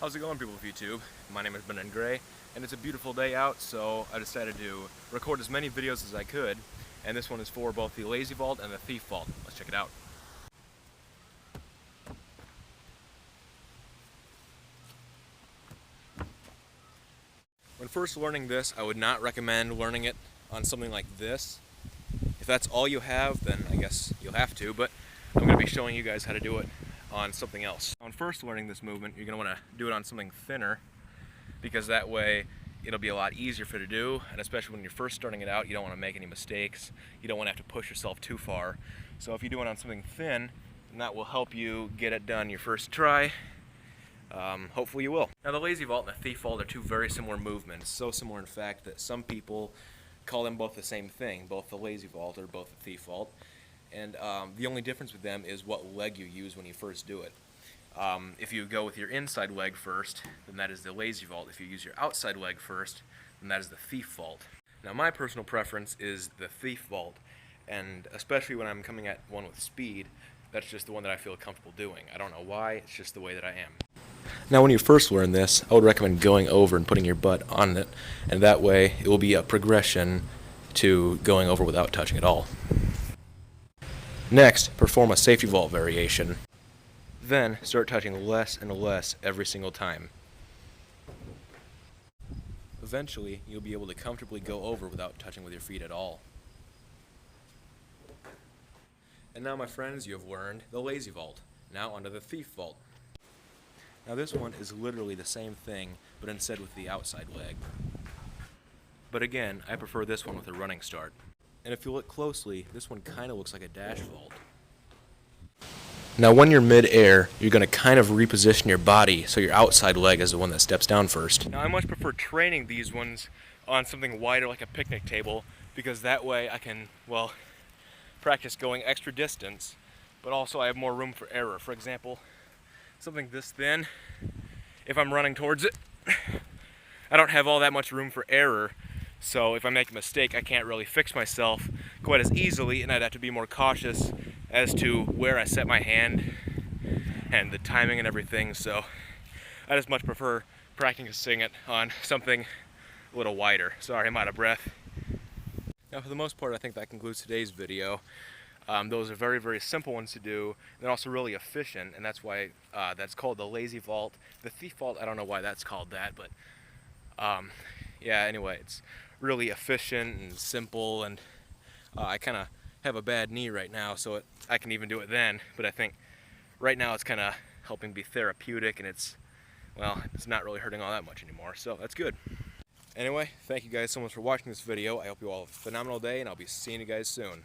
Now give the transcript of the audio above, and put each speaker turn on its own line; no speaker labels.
How's it going, people of YouTube? My name is Ben Gray, and it's a beautiful day out, so I decided to record as many videos as I could, and this one is for both the lazy vault and the thief vault. Let's check it out. When first learning this, I would not recommend learning it on something like this. If that's all you have, then I guess you'll have to, but I'm going to be showing you guys how to do it on something else. On first learning this movement, you're going to want to do it on something thinner, because that way it'll be a lot easier for you to do, and especially when you're first starting it out, you don't want to make any mistakes. You don't want to have to push yourself too far. So if you do it on something thin, then that will help you get it done your first try. Hopefully you will. Now the lazy vault and the thief vault are two very similar movements, so similar in fact that some people call them both the same thing, both the lazy vault or both the thief vault. And the only difference with them is what leg you use when you first do it. If you go with your inside leg first, then that is the lazy vault. If you use your outside leg first, then that is the thief vault. Now my personal preference is the thief vault, and especially when I'm coming at one with speed, that's just the one that I feel comfortable doing. I don't know why, it's just the way that I am. Now when you first learn this, I would recommend going over and putting your butt on it, and that way it will be a progression to going over without touching at all. Next, perform a safety vault variation. Then start touching less and less every single time. Eventually, you'll be able to comfortably go over without touching with your feet at all. And now, my friends, you have learned the lazy vault. Now onto the thief vault. Now this one is literally the same thing, but instead with the outside leg. But again, I prefer this one with a running start. And if you look closely, this one kind of looks like a dash vault. Now when you're mid-air, you're going to kind of reposition your body so your outside leg is the one that steps down first. Now I much prefer training these ones on something wider like a picnic table, because that way I can, well, practice going extra distance, but also I have more room for error. For example, something this thin, if I'm running towards it, I don't have all that much room for error. So if I make a mistake, I can't really fix myself quite as easily, and I'd have to be more cautious as to where I set my hand and the timing and everything. So I just much prefer practicing it on something a little wider. Sorry, I'm out of breath. Now for the most part, I think that concludes today's video. Those are very, very simple ones to do. They're also really efficient, and that's why that's called the lazy vault. The thief vault, I don't know why that's called that, but yeah, anyway, it's really efficient and simple, and I kind of have a bad knee right now, so I can even do it then, but I think right now it's kind of helping be therapeutic, and it's not really hurting all that much anymore, so that's good. Anyway, thank you guys so much for watching this video. I hope you all have a phenomenal day, and I'll be seeing you guys soon.